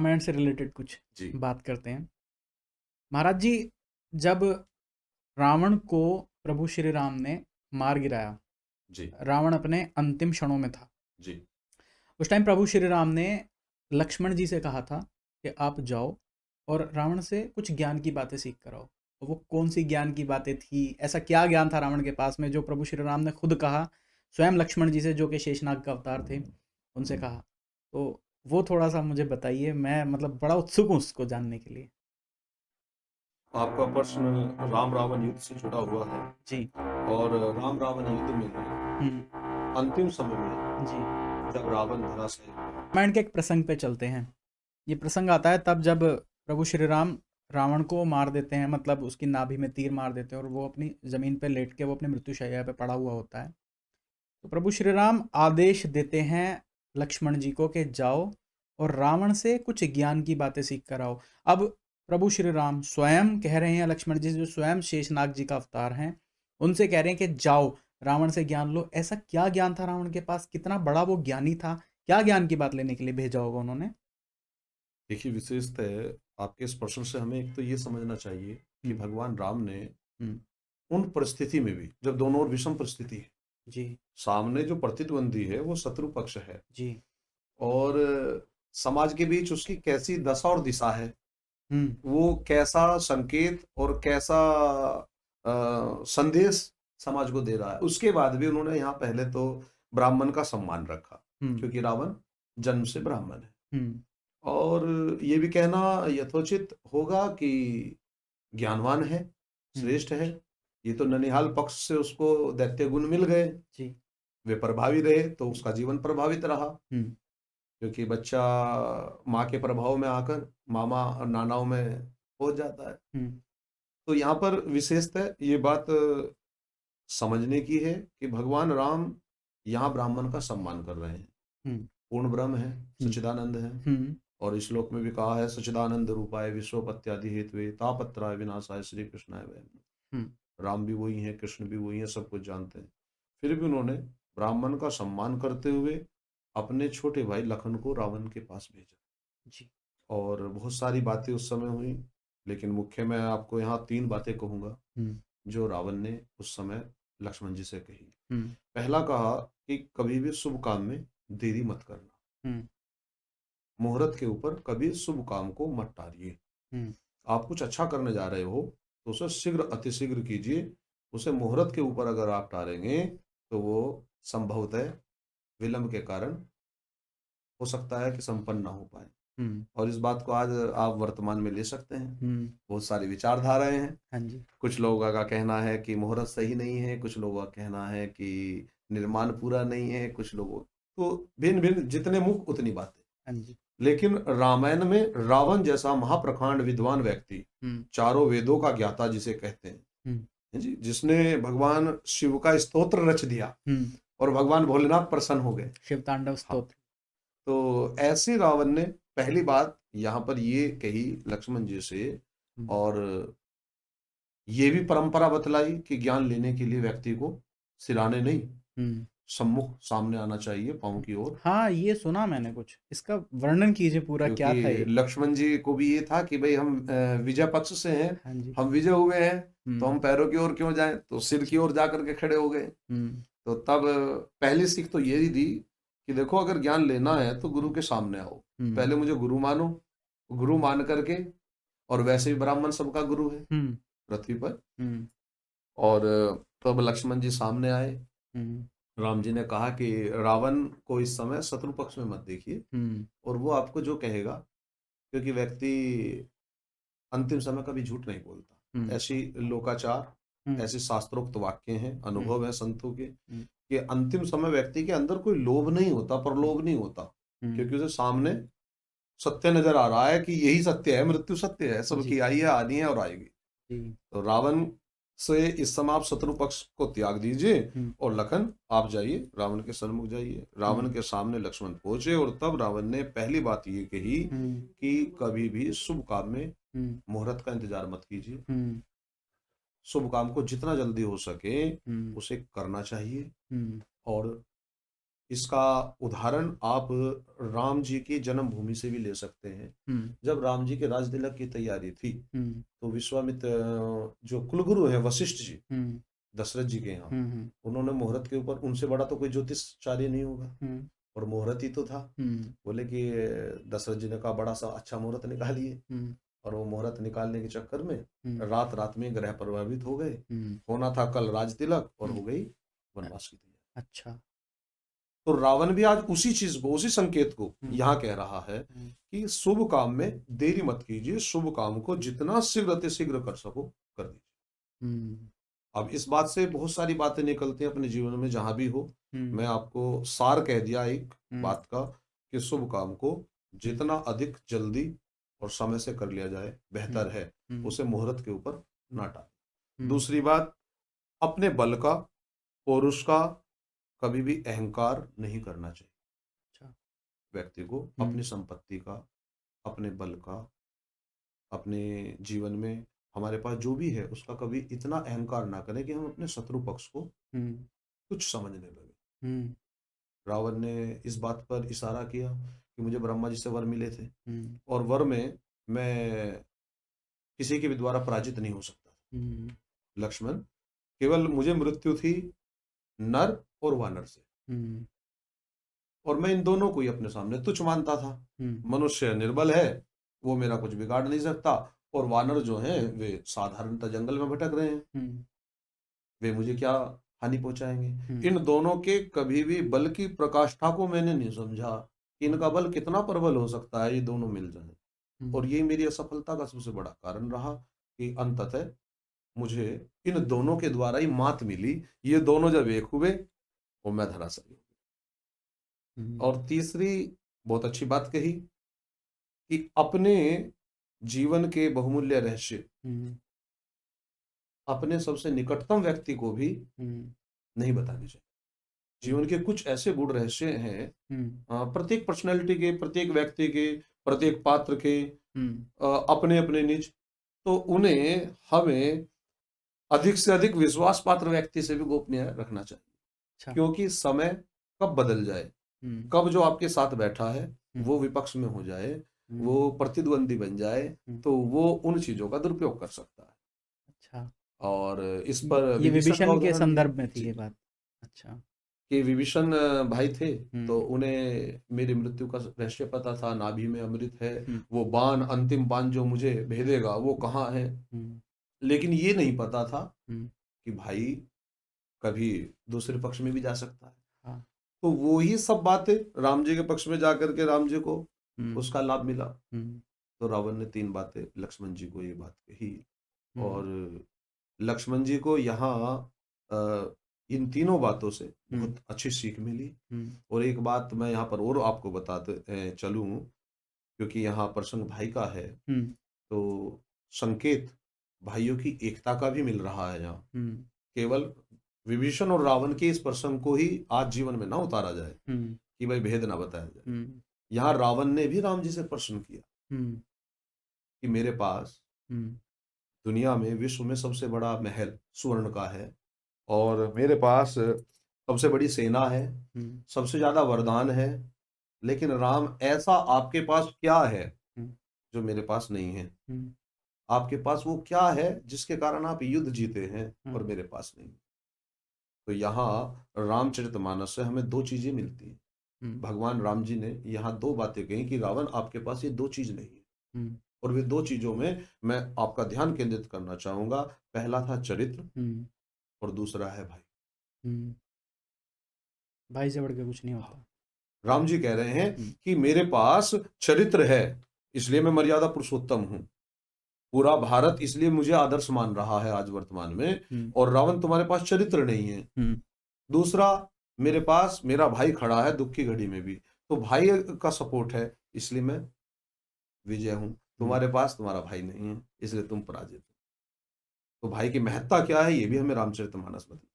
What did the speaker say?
रामायण से रिलेटेड कुछ जी, बात करते हैं। महाराज जी, जब रावण को प्रभु श्री राम ने मार गिराया, जी, रावण अपने अंतिम क्षणों में था। जी, उस टाइम प्रभु श्री राम ने लक्ष्मण जी से कहा था कि आप जाओ और रावण से कुछ ज्ञान की बातें सीख कर आओ। तो वो कौन सी ज्ञान की बातें थी? ऐसा क्या ज्ञान था रावण के पास में जो प्रभु श्री राम ने खुद कहा, स्वयं लक्ष्मण जी से जो कि शेषनाग का अवतार थे, उनसे कहा? तो वो थोड़ा सा मुझे बताइए, मैं मतलब बड़ा उत्सुक हूँ उसको जानने के लिए। आपका प्रश्न राम रावण युद्ध से जुड़ा हुआ है। जी। और राम रावण युद्ध में हम्म। अंतिम समय में जी। जब रावण धराशायी हुआ। रामायण के एक प्रसंग पे चलते हैं। ये प्रसंग आता है तब जब प्रभु श्री राम रावण को मार देते हैं, मतलब उसकी नाभि में तीर मार देते हैं और वो अपनी जमीन पे लेट के वो अपनी मृत्युशैया पे पड़ा हुआ होता है। तो प्रभु श्री राम आदेश देते हैं लक्ष्मण जी को कि जाओ और रावण से कुछ ज्ञान की बातें सीख कर आओ। अब प्रभु श्री राम स्वयं कह रहे हैं, लक्ष्मण जी जो स्वयं शेषनाग जी का अवतार हैं, उनसे कह रहे हैं कि जाओ रावण से ज्ञान लो। ऐसा क्या ज्ञान था रावण के पास? कितना बड़ा वो ज्ञानी था? क्या ज्ञान की बात लेने के लिए भेजा होगा उन्होंने? देखिए, विशेषतः आपके इस प्रश्न से हमें एक तो ये समझना चाहिए कि हम्म। भगवान राम ने हम्म। उन परिस्थिति में भी, जब दोनों ओर विषम परिस्थिति है, जी। सामने जो प्रतिद्वंदी है वो शत्रु पक्ष है, जी। और समाज के बीच उसकी कैसी दशा और दिशा है, हम्म। वो कैसा संकेत और कैसा संदेश समाज को दे रहा है, उसके बाद भी उन्होंने यहाँ पहले तो ब्राह्मण का सम्मान रखा, हम्म। क्योंकि रावण जन्म से ब्राह्मण है। हम्म। और ये भी कहना यथोचित होगा कि ज्ञानवान है, हम्म। श्रेष्ठ है। ये तो ननिहाल पक्ष से उसको दैत्य गुण मिल गए, जी। वे प्रभावी रहे तो उसका जीवन प्रभावित रहा, हम्म। क्योंकि बच्चा माँ के प्रभाव में आकर मामा और नानाओं में हो जाता है। हम्म। तो यहाँ पर विशेषतः ये बात समझने की है कि भगवान राम यहाँ ब्राह्मण का सम्मान कर रहे हैं। हम्म। पूर्ण ब्रह्म है, हम्म। सच्चिदानंद है। हम्म। और इस श्लोक में भी कहा है, सच्चिदानंद रूपाय विश्वोपत्यादि हेतवे तापत्राय विनाशाय श्री कृष्णाय वयम्। हम्म। राम भी वही है, कृष्ण भी वही है, सब कुछ जानते हैं। फिर भी उन्होंने ब्राह्मण का सम्मान करते हुए अपने छोटे भाई लखन को रावण के पास भेजा। जी। और बहुत सारी बातें उस समय हुई, लेकिन मुख्य मैं आपको यहाँ 3 बातें कहूंगा हम्म। जो रावण ने उस समय लक्ष्मण जी से कही। हम्म। पहला कहा कि कभी भी शुभ काम में देरी मत करना, हम्म। मुहूर्त के ऊपर कभी शुभ काम को मत टारिए। हम्म। आप कुछ अच्छा करने जा रहे हो तो उसे शीघ्र अतिशीघ्र कीजिए। उसे मुहूर्त के ऊपर अगर आप टारेंगे तो वो संभवतः विलंब के कारण हो सकता है कि संपन्न ना हो पाए। हम्म। और इस बात को आज आप वर्तमान में ले सकते हैं। हम्म। बहुत सारी विचारधाराएं हैं। हाँ जी। कुछ लोगों का कहना है कि मुहूर्त सही नहीं है, कुछ लोगों का कहना है कि निर्माण पूरा नहीं है, कुछ लोगों, तो भिन्न भिन्न, जितने मुख उतनी बातें। हाँ जी। लेकिन रामायण में रावण जैसा महाप्रकांड विद्वान व्यक्ति, हम्म। चारों वेदों का ज्ञाता जिसे कहते हैं, हम्म। जी, जिसने भगवान शिव का स्तोत्र रच दिया हम्म। और भगवान भोलेनाथ प्रसन्न हो गए। शिव तांडव हाँ, स्तोत्र। तो ऐसे रावण ने पहली बात यहाँ पर ये कही लक्ष्मण जी से। हम्म। और ये भी परंपरा बतलाई कि ज्ञान लेने के लिए व्यक्ति को सिराने नहीं, हम्म। सम्मुख सामने आना चाहिए, पाँव की ओर। हाँ, ये सुना मैंने कुछ। इसका वर्णन कीजिए पूरा, क्या था क्योंकि ये? लक्ष्मण जी को भी ये था कि भाई हम विजय पक्ष से हैं, हाँ जी। हम विजय हुए हैं, तो हम्म। हम पैरों की ओर क्यों जाएं, तो सिर की अच्छा। ओर जा करके खड़े हो गए। हम्म। तो तब पहली सीख तो यही दी कि देखो, अगर ज्ञान लेना है तो गुरु के सामने आओ, हम्म। पहले मुझे गुरु मानो। गुरु मान करके, और वैसे भी ब्राह्मण सबका गुरु है हम्म। पृथ्वी पर। हम्म। और तब लक्ष्मण जी सामने आए। हम्म। राम जी ने कहा कि रावण को इस समय शत्रु पक्ष में मत देखिए, हम्म। और वो आपको जो कहेगा, क्योंकि व्यक्ति अंतिम समय कभी झूठ नहीं बोलता। हम्म। ऐसी लोकाचार, हम्म। ऐसे शास्त्रोक्त वाक्य हैं, हम्म। अनुभव है संतों के, हम्म। कि अंतिम समय व्यक्ति के अंदर कोई लोभ नहीं होता, प्रलोभ नहीं होता, हम्म। क्योंकि उसे सामने सत्य नजर आ रहा है कि यही सत्य है, मृत्यु सत्य है, सबकी जी। आई है, आनी है और आएगी। जी। तो रावण से इस समय आप शत्रु पक्ष को त्याग दीजिए, हम्म। और लखन आप जाइए, रावण के सन्मुख जाइए। रावण हम्म। के सामने लक्ष्मण पहुंचे, और तब रावण ने पहली बात ये कही हम्म। कि कभी भी शुभ काम में हम्म। मुहूर्त का इंतजार मत कीजिए। हम्म। शुभ काम को जितना जल्दी हो सके हम्म। उसे करना चाहिए। हम्म। और इसका उदाहरण आप राम जी की जन्मभूमि से भी ले सकते हैं। जब राम जी के राज तिलक की तैयारी थी, तो विश्वामित्र जो कुलगुरु हैं वशिष्ठ जी, दशरथ जी के यहाँ, उन्होंने मुहूर्त के ऊपर, उनसे बड़ा तो कोई ज्योतिषचार्य नहीं होगा, और मुहूर्त ही तो था। बोले कि दशरथ जी ने कहा बड़ा सा अच्छा मुहूर्त निकालिए, और वो मुहूर्त निकालने के चक्कर में रात रात में ग्रह प्रभावित हो गए। होना था कल राज तिलक और हो गई वनवास की तैयारी। अच्छा। तो रावण भी आज उसी चीज को, उसी संकेत को यहाँ कह रहा है कि शुभ काम में देरी मत कीजिए, शुभ काम को जितना शीघ्र अतिशीघ्र कर सको कर दीजिए। अब इस बात से बहुत सारी बातें निकलती हैं अपने जीवन में, जहां भी हो। मैं आपको सार कह दिया एक बात का कि शुभ काम को जितना अधिक जल्दी और समय से कर लिया जाए बेहतर है, उसे मुहूर्त के ऊपर ना टालें। दूसरी बात, अपने बल का, पौरुष का कभी भी अहंकार नहीं करना चाहिए। अच्छा। व्यक्ति को अपनी संपत्ति का, अपने बल का, अपने जीवन में हमारे पास जो भी है उसका कभी इतना अहंकार ना करें कि हम अपने शत्रु पक्ष को कुछ समझने लगे। रावण ने इस बात पर इशारा किया कि मुझे ब्रह्मा जी से वर मिले थे, और वर में मैं किसी के भी द्वारा पराजित नहीं हो सकता। लक्ष्मण, केवल मुझे मृत्यु थी नर और वानर से, और मैं इन दोनों को ही अपने सामने तुच्छ मानता था। मनुष्य निर्बल है, वो मेरा कुछ बिगाड़ नहीं सकता, और वानर जो हैं वे साधारणतः जंगल में भटक रहे हैं, वे मुझे क्या हानि पहुंचाएंगे। इन दोनों के कभी भी बल की प्रकाष्ठा को मैंने नहीं समझा कि इनका बल कितना प्रबल हो सकता है, ये दोनों मिल जाए। और ये मेरी असफलता का सबसे बड़ा कारण रहा कि अंततः मुझे इन दोनों के द्वारा ही मात मिली। ये दोनों जब एक हुए और मैं धराशायी हो गया। और तीसरी बहुत अच्छी बात कही कि अपने जीवन के बहुमूल्य रहस्य अपने सबसे निकटतम व्यक्ति को भी नहीं बताने चाहिए। जीवन के कुछ ऐसे गुण रहस्य हैं प्रत्येक पर्सनैलिटी के, प्रत्येक व्यक्ति के, प्रत्येक पात्र के अपने अपने निज, तो उन्हें हमें अधिक से अधिक विश्वास पात्र व्यक्ति से भी गोपनीय रखना चाहिए। अच्छा। क्योंकि समय कब बदल जाए, कब जो आपके साथ बैठा है वो विपक्ष में हो जाए, वो प्रतिद्वंदी बन जाए, तो वो उन चीजों का दुरुपयोग कर सकता है। अच्छा। और इस पर ये विभीषण के संदर्भ में थी ये बात। अच्छा। कि विभीषण भाई थे, तो उन्हें मेरी मृत्यु का रहस्य पता था, नाभि में अमृत है, वो बाण, अंतिम बाण जो मुझे भेदेगा वो कहाँ है। लेकिन ये नहीं पता था कि भाई कभी दूसरे पक्ष में भी जा सकता है। हाँ। तो वो ही सब बातें राम जी के पक्ष में जाकर के राम जी को उसका लाभ मिला। तो रावण ने 3 बातें लक्ष्मण जी को ये बात कही, और लक्ष्मण जी को यहाँ इन तीनों बातों से बहुत अच्छी सीख मिली। और एक बात मैं यहाँ पर और आपको बताते चलूं, क्योंकि यहाँ प्रसंग भाई का है, तो संकेत भाइयों की एकता का भी मिल रहा है यहाँ। केवल विभीषण और रावण के इस प्रसंग को ही आज जीवन में ना उतारा जाए कि भाई भेद ना बताया जाए। यहाँ रावण ने भी राम जी से प्रश्न किया कि मेरे पास दुनिया में, विश्व में सबसे बड़ा महल स्वर्ण का है, और मेरे पास सबसे बड़ी सेना है, सबसे ज्यादा वरदान है, लेकिन राम ऐसा आपके पास क्या है जो मेरे पास नहीं है? आपके पास वो क्या है जिसके कारण आप युद्ध जीते हैं और मेरे पास नहीं? तो यहाँ रामचरितमानस से हमें 2 चीजें मिलती हैं। भगवान राम जी ने यहाँ 2 बातें कही कि रावण आपके पास ये 2 चीज नहीं है, और वे 2 चीजों में मैं आपका ध्यान केंद्रित करना चाहूंगा। पहला था चरित्र, और दूसरा है भाई। भाई से बढ़ के कुछ नहीं होता। राम जी कह रहे हैं कि मेरे पास चरित्र है, इसलिए मैं मर्यादा पुरुषोत्तम हूं। पूरा भारत इसलिए मुझे आदर्श मान रहा है आज वर्तमान में, और रावण तुम्हारे पास चरित्र नहीं है। दूसरा, मेरे पास मेरा भाई खड़ा है दुख की घड़ी में भी, तो भाई का सपोर्ट है, इसलिए मैं विजय हूं। तुम्हारे पास तुम्हारा भाई नहीं है, इसलिए तुम पराजित हो। तो भाई की महत्ता क्या है ये भी हमें रामचरितमानस बताता है।